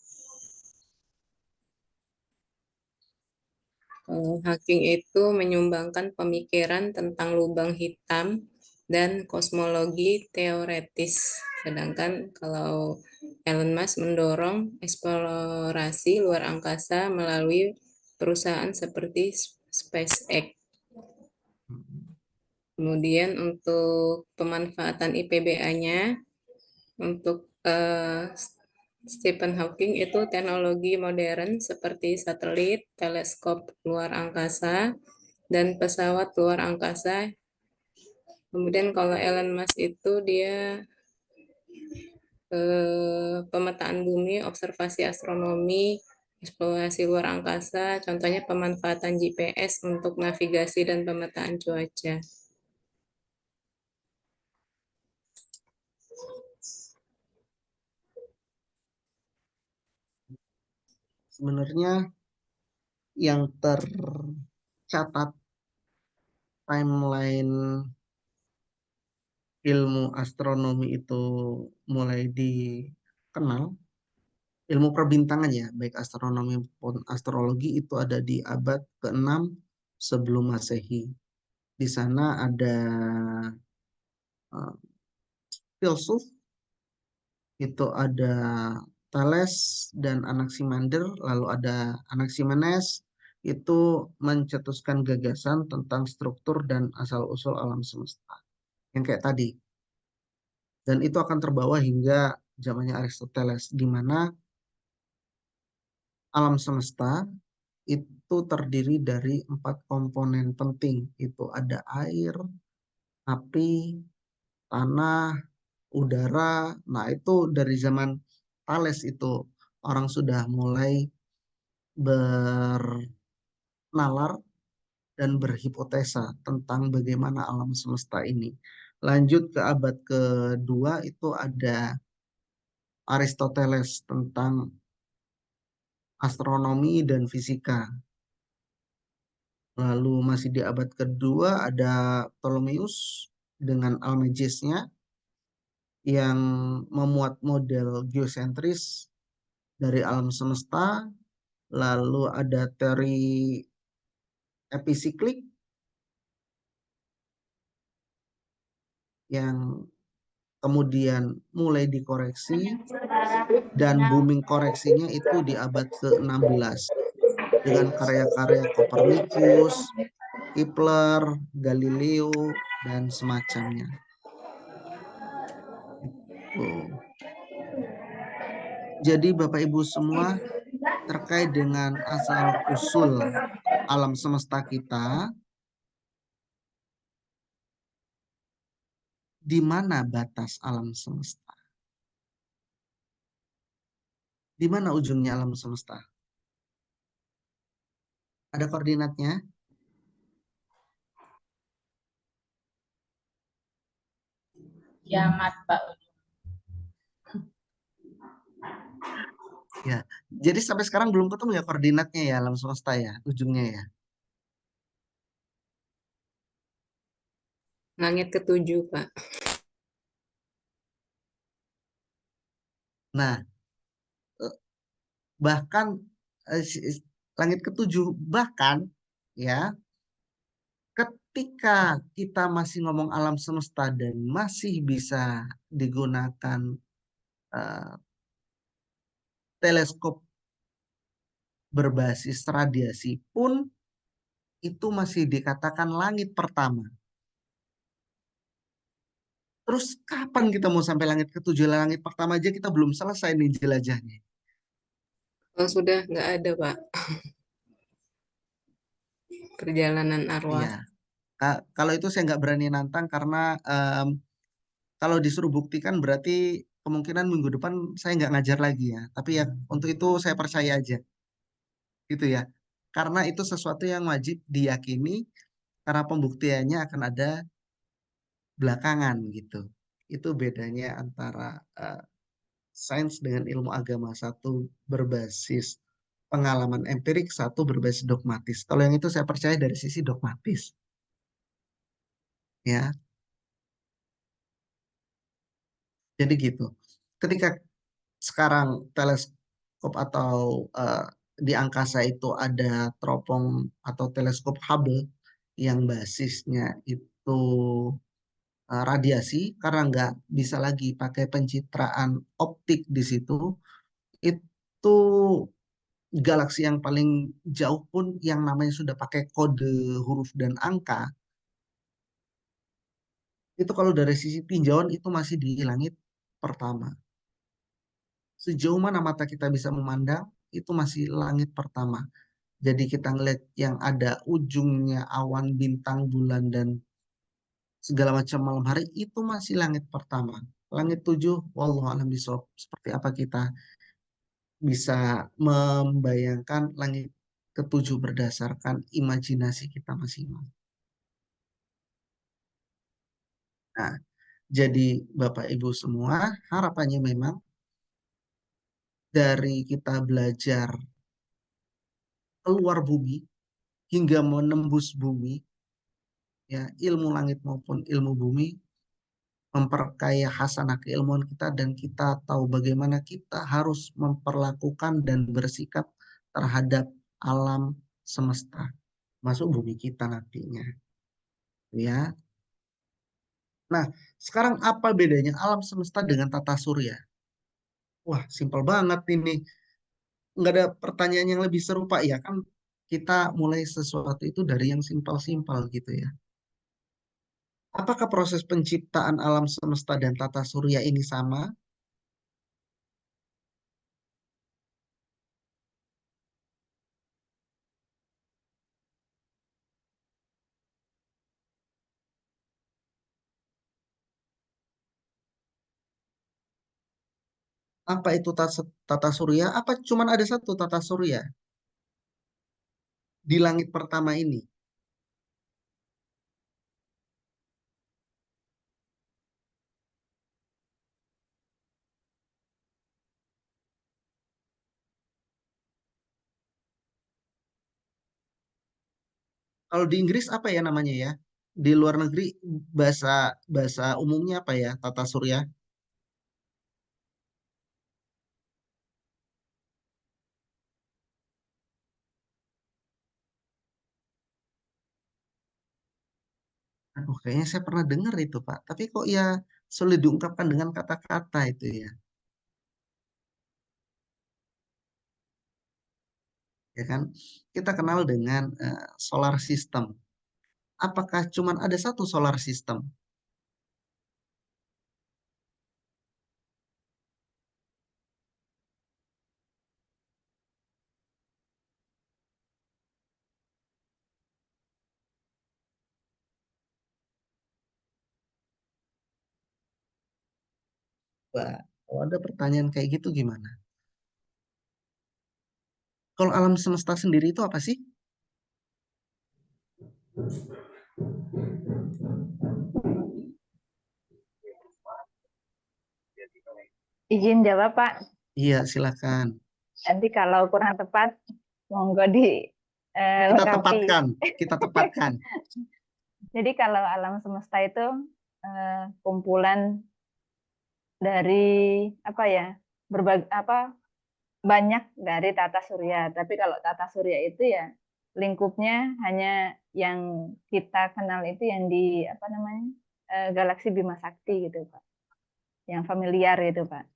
Hawking itu menyumbangkan pemikiran tentang lubang hitam dan kosmologi teoretis. Sedangkan kalau Elon Musk mendorong eksplorasi luar angkasa melalui perusahaan seperti SpaceX. Kemudian untuk pemanfaatan IPBA-nya, untuk Stephen Hawking itu teknologi modern seperti satelit, teleskop luar angkasa, dan pesawat luar angkasa. Kemudian kalau Elon Musk itu dia pemetaan bumi, observasi astronomi, eksplorasi luar angkasa, contohnya pemanfaatan GPS untuk navigasi dan pemetaan cuaca. Sebenarnya yang tercatat timeline ilmu astronomi itu mulai dikenal, ilmu perbintangan ya, baik astronomi maupun astrologi itu ada di abad ke-6 sebelum Masehi. Di sana ada filsuf, itu ada Thales dan Anaximander, lalu ada Anaximenes, itu mencetuskan gagasan tentang struktur dan asal-usul alam semesta. Yang kayak tadi. Dan itu akan terbawa hingga zamannya Aristoteles, di mana alam semesta itu terdiri dari 4 komponen penting. Itu ada air, api, tanah, udara. Nah, itu dari zaman Thales itu orang sudah mulai bernalar dan berhipotesa tentang bagaimana alam semesta ini. Lanjut ke abad kedua itu ada Aristoteles tentang astronomi dan fisika. Lalu masih di abad kedua ada Ptolemeus dengan Almagestnya yang memuat model geosentris dari alam semesta. Lalu ada teori episiklik yang kemudian mulai dikoreksi dan booming koreksinya itu di abad ke-16 dengan karya-karya Kopernikus, Kepler, Galileo, dan semacamnya. Jadi Bapak Ibu semua terkait dengan asal-usul alam semesta kita, di mana batas alam semesta? Di mana ujungnya alam semesta? Ada koordinatnya? Kiamat, Pak. Ya, jadi sampai sekarang belum ketemu ya koordinatnya ya alam semesta ya, ujungnya ya. Langit ketujuh, Pak. Nah, bahkan langit ketujuh, bahkan ya ketika kita masih ngomong alam semesta dan masih bisa digunakan teleskop berbasis radiasi pun itu masih dikatakan langit pertama. Terus kapan kita mau sampai langit ketujuh? Langit pertama aja kita belum selesai nih jelajahnya. Oh, sudah nggak ada, Pak. Perjalanan arwah. Iya. Kalau itu saya nggak berani nantang karena kalau disuruh buktikan berarti kemungkinan minggu depan saya nggak ngajar lagi ya. Tapi ya untuk itu saya percaya aja. Gitu ya. Karena itu sesuatu yang wajib diyakini karena pembuktiannya akan ada belakangan gitu. Itu bedanya antara sains dengan ilmu agama. Satu berbasis pengalaman empirik, satu berbasis dogmatis. Kalau yang itu saya percaya dari sisi dogmatis. Ya, jadi gitu. Ketika sekarang teleskop atau di angkasa itu ada teropong atau teleskop Hubble yang basisnya itu radiasi karena nggak bisa lagi pakai pencitraan optik di situ, itu galaksi yang paling jauh pun yang namanya sudah pakai kode huruf dan angka, itu kalau dari sisi tinjauan itu masih di langit pertama. Sejauh mana mata kita bisa memandang, itu masih langit pertama. Jadi kita ngeliat yang ada ujungnya awan, bintang, bulan, dan segala macam malam hari, itu masih langit pertama. Langit 7, wallahu a'lam bishawab. Seperti apa kita bisa membayangkan langit ketujuh berdasarkan imajinasi kita masing-masing. Nah, jadi Bapak Ibu semua, harapannya memang dari kita belajar keluar bumi hingga menembus bumi, ya ilmu langit maupun ilmu bumi, memperkaya hasanah keilmuan kita, dan kita tahu bagaimana kita harus memperlakukan dan bersikap terhadap alam semesta, masuk bumi kita nantinya. Ya. Nah, sekarang apa bedanya alam semesta dengan tata surya? Wah, simpel banget ini. Nggak ada pertanyaan yang lebih serupa ya kan? Kita mulai sesuatu itu dari yang simpel-simpel gitu ya. Apakah proses penciptaan alam semesta dan tata surya ini sama? Apa itu tata surya? Apa cuman ada satu tata surya di langit pertama ini? Kalau di Inggris apa ya namanya ya? Di luar negeri bahasa bahasa umumnya apa ya? Tata surya. Aduh, kayaknya saya pernah dengar itu, Pak. Tapi kok ya sulit diungkapkan dengan kata-kata itu ya. Ya kan? Kita kenal dengan solar system. Apakah cuma ada satu solar system? Wah, kalau ada pertanyaan kayak gitu gimana? Kalau alam semesta sendiri itu apa sih? Izin jawab, Pak. Iya, silakan. Nanti kalau kurang tepat, monggo Kita lengkapi. tepatkan, kita tepatkan. Jadi kalau alam semesta itu kumpulan dari apa ya, banyak dari tata surya. Tapi kalau tata surya itu ya lingkupnya hanya yang kita kenal itu yang di apa namanya galaksi Bima Sakti gitu, Pak. Yang familiar itu, Pak.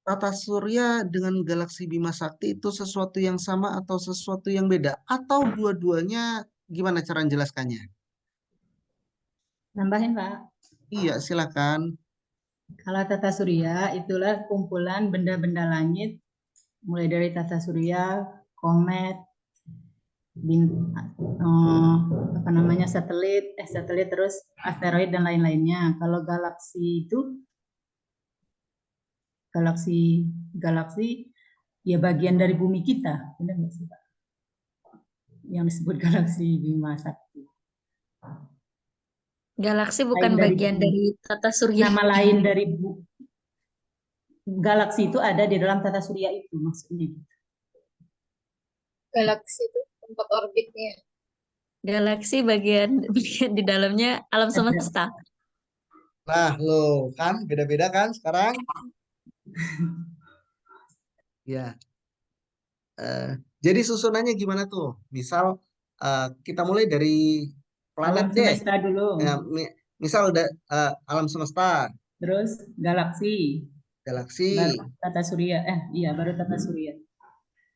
Tata surya dengan galaksi Bima Sakti itu sesuatu yang sama atau sesuatu yang beda? Atau dua-duanya gimana cara menjelaskannya? Nambahin, Pak. Iya, silakan. Kalau tata surya itulah kumpulan benda-benda langit mulai dari tata surya, komet, apa namanya satelit terus asteroid dan lain-lainnya. Kalau galaksi itu galaksi ya bagian dari bumi kita, benar nggak sih, Pak? Yang disebut galaksi Bima Sakti. Galaksi bukan Lain dari bagian bumi. dari tata surya. Nama lain dari galaksi itu ada di dalam tata surya itu maksudnya. Galaksi itu tempat orbitnya. Galaksi bagian di dalamnya alam semesta. Nah, lo kan beda-beda kan sekarang? Ya. Jadi susunannya gimana tuh? Misal kita mulai dari planet Alam deh. semesta dulu. Ya, misal udah alam semesta, Terus galaksi, galaksi, baru tata surya. Baru tata surya.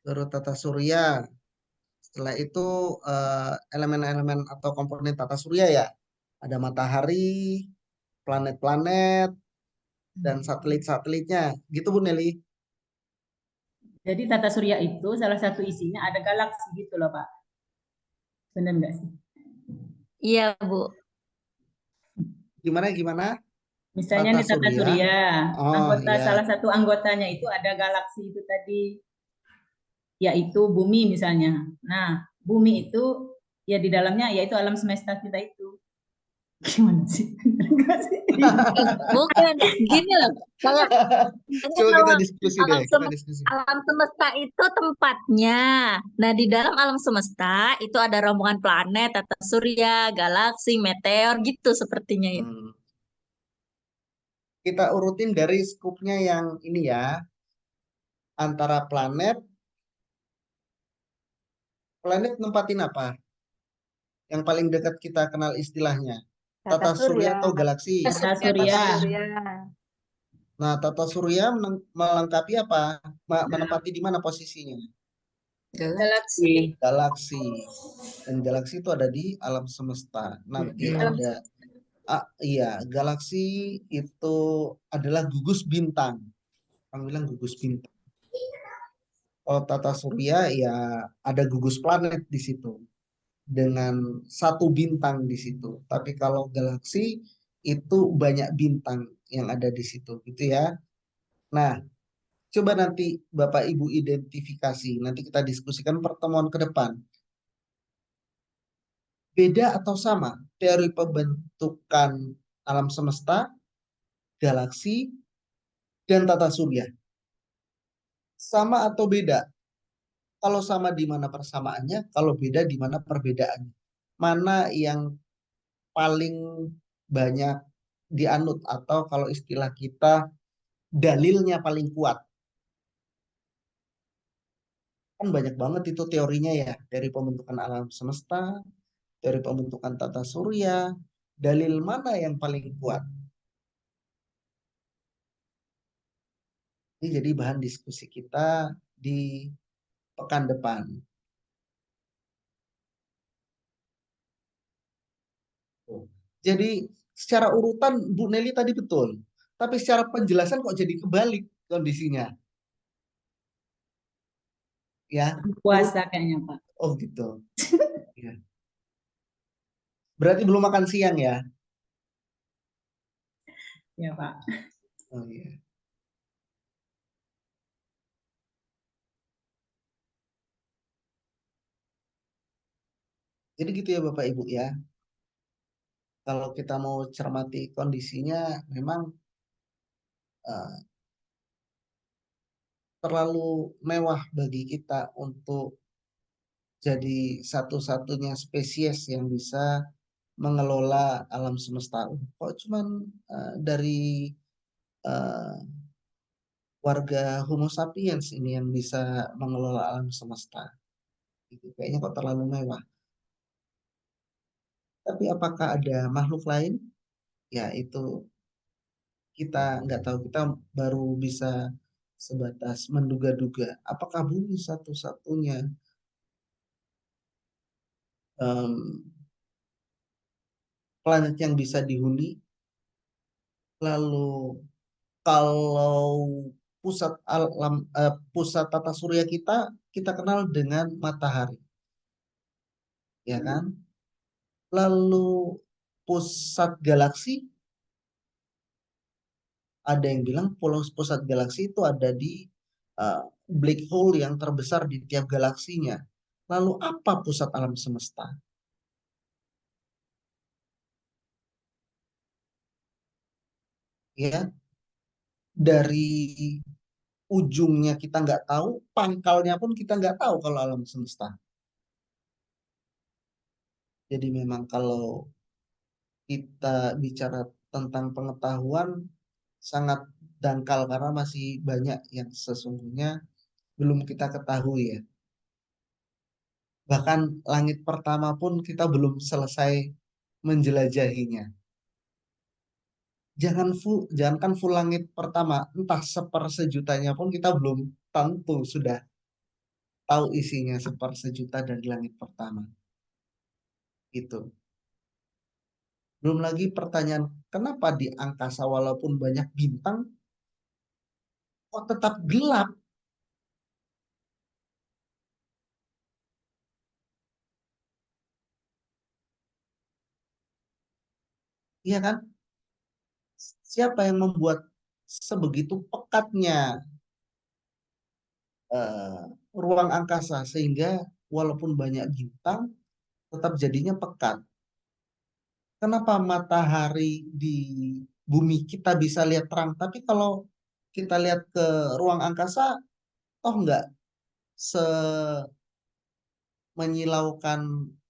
baru tata surya. Setelah itu elemen-elemen atau komponen tata surya ya. Ada matahari, planet-planet, dan satelit-satelitnya. Gitu Bu Nelly. Jadi tata surya itu salah satu isinya ada galaksi gitu loh, Pak. Benar nggak sih? Iya, Bu. Gimana? Misalnya Tata di tata surya. surya, Oh iya. salah satu anggotanya itu ada galaksi itu tadi, yaitu bumi misalnya. Nah, bumi itu ya di dalamnya yaitu alam semesta kita itu. Gimana sih? Enggak sih. Bukan, gini loh. Kayak Coba kalau kita diskusi deh, alam, kita diskusi. alam semesta itu tempatnya. Nah, di dalam alam semesta itu ada rombongan planet, tata surya, galaksi, meteor gitu sepertinya ya. Kita urutin dari skupnya yang ini ya, antara planet nempatin apa? Yang paling dekat kita kenal istilahnya. Tata surya atau galaksi? Tata Tata surya. surya. Nah, tata surya melengkapi apa? Menempati di mana posisinya? Galaksi. Galaksi. Dan galaksi itu ada di alam semesta. Nanti ada, iya, galaksi itu adalah gugus bintang. Orang bilang gugus bintang. Kalau tata surya ya ada gugus planet di situ dengan satu bintang di situ. Tapi kalau galaksi itu banyak bintang yang ada di situ, gitu ya. Nah, coba nanti Bapak Ibu identifikasi, nanti kita diskusikan pertemuan ke depan. Beda atau sama teori pembentukan alam semesta, galaksi, dan tata surya? Sama atau beda? Kalau sama di mana persamaannya, kalau beda di mana perbedaannya? Mana yang paling banyak dianut atau kalau istilah kita dalilnya paling kuat? Kan banyak banget itu teorinya ya, dari pembentukan alam semesta, dari pembentukan tata surya, dalil mana yang paling kuat? Ini jadi bahan diskusi kita di pekan depan. Jadi secara urutan Bu Nelly tadi betul, tapi secara penjelasan kok jadi kebalik kondisinya, ya? Puasa kayaknya, Pak. Oh gitu. Ya. Berarti belum makan siang ya? Ya, Pak. Oh iya. Jadi gitu ya Bapak Ibu ya. Kalau kita mau cermati kondisinya, memang terlalu mewah bagi kita untuk jadi satu-satunya spesies yang bisa mengelola alam semesta. Kok cuman dari uh, warga Homo sapiens ini yang bisa mengelola alam semesta? Itu kayaknya kok terlalu mewah. Tapi apakah ada makhluk lain? Ya itu kita nggak tahu. Kita baru bisa sebatas menduga-duga. Apakah bumi satu-satunya planet yang bisa dihuni? Lalu kalau pusat tata surya kita kenal dengan matahari, ya kan? Lalu pusat galaksi, ada yang bilang pusat galaksi itu ada di black hole yang terbesar di tiap galaksinya. Lalu apa pusat alam semesta? Ya, dari ujungnya kita nggak tahu, pangkalnya pun kita nggak tahu kalau alam semesta. Jadi memang kalau kita bicara tentang pengetahuan sangat dangkal karena masih banyak yang sesungguhnya belum kita ketahui ya. Bahkan langit pertama pun kita belum selesai menjelajahinya. Jangankan full langit pertama, entah sepersejutanya pun kita belum tentu sudah tahu isinya sepersejuta dari langit pertama. Itu. Belum lagi pertanyaan, kenapa di angkasa walaupun banyak bintang, kok tetap gelap? Iya kan? Siapa yang membuat sebegitu pekatnya ruang angkasa sehingga walaupun banyak bintang, tetap jadinya pekat? kenapa matahari di bumi kita bisa lihat terang, tapi kalau kita lihat ke ruang angkasa, toh nggak menyilaukan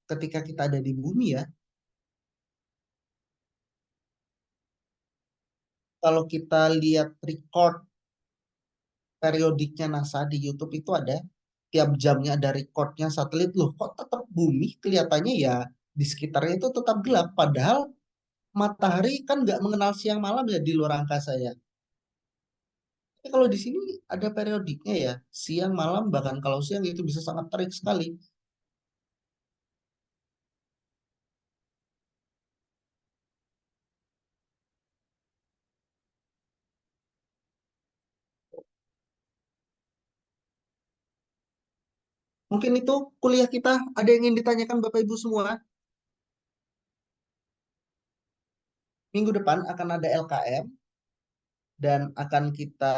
ketika kita ada di bumi ya. Kalau kita lihat record periodiknya NASA di YouTube itu ada tiap jamnya ada recordnya satelit, loh kok tetap bumi kelihatannya ya di sekitarnya itu tetap gelap, padahal matahari kan nggak mengenal siang malam ya di luar angkasa ya. Tapi kalau di sini ada periodiknya ya, siang malam, bahkan kalau siang itu bisa sangat terik sekali. Mungkin itu kuliah kita. Ada yang ingin ditanyakan Bapak Ibu semua? Minggu depan akan ada LKM dan akan kita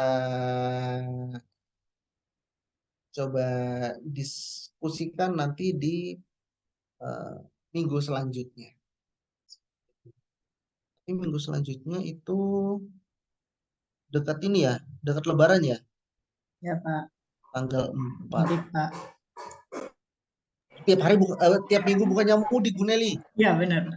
coba diskusikan nanti di eh, minggu selanjutnya. Ini minggu selanjutnya itu dekat ini ya, dekat Lebaran ya, Ya Pak, tanggal 4. mudik Pak. Tiap minggu bukannya mudik, Bu Nelly. Ya benar.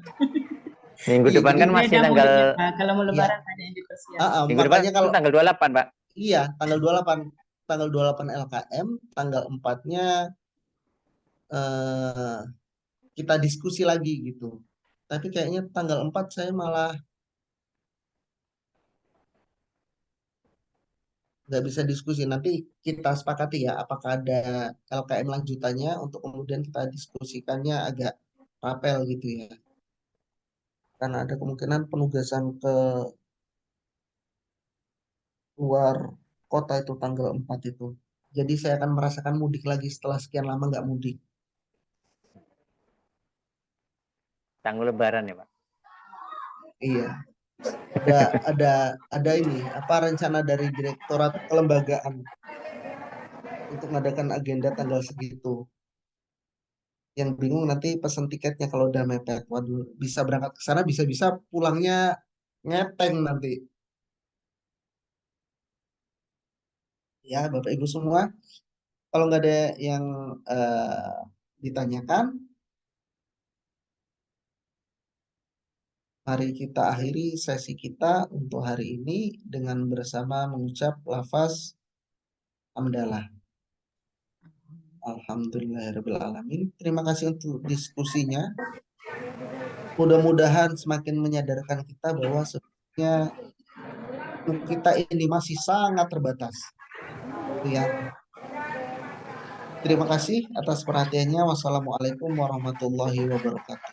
Minggu Iya, depan jadi kan masih Beda tanggal mudiknya, Pak. Kalau mau Iya. lebaran banyak yang dipersiapkan. minggu depan Makanya kalau tanggal 28, Pak. iya, tanggal 28 LKM, tanggal 4-nya eh, kita diskusi lagi gitu. Tapi kayaknya tanggal 4 saya malah nggak bisa diskusi. Nanti kita sepakati ya, apakah ada LKM lanjutannya untuk kemudian kita diskusikannya agak rapel gitu ya. Karena ada kemungkinan penugasan ke luar kota itu tanggal 4 itu. Jadi saya akan merasakan mudik lagi setelah sekian lama nggak mudik. Tanggal lebaran ya, Pak. Iya. Ada ini apa rencana dari Direktorat Kelembagaan untuk mengadakan agenda tanggal segitu. Yang bingung nanti pesan tiketnya kalau udah mepet. Waduh, bisa berangkat ke sana, bisa-bisa pulangnya ngeteng nanti. Ya, Bapak Ibu semua, kalau nggak ada yang ditanyakan, mari kita akhiri sesi kita untuk hari ini dengan bersama mengucap lafaz hamdalah. Alhamdulillahirrahmanirrahim. Terima kasih untuk diskusinya. Mudah-mudahan semakin menyadarkan kita bahwa sebenarnya kita ini masih sangat terbatas. Itu ya. Terima kasih atas perhatiannya. Wassalamualaikum warahmatullahi wabarakatuh.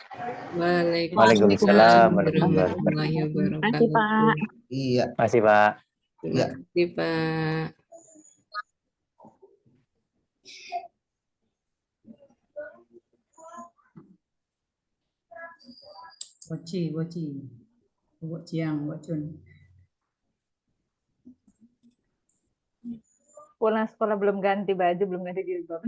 Waalaikumsalam warahmatullahi Terima kasih, Pak. wabarakatuh. Iya, Terima kasih, Pak. Terima Ya. kasih, Pak. Woci. Buat siang, buat cun. Pulang sekolah belum ganti baju, belum ganti jilbab.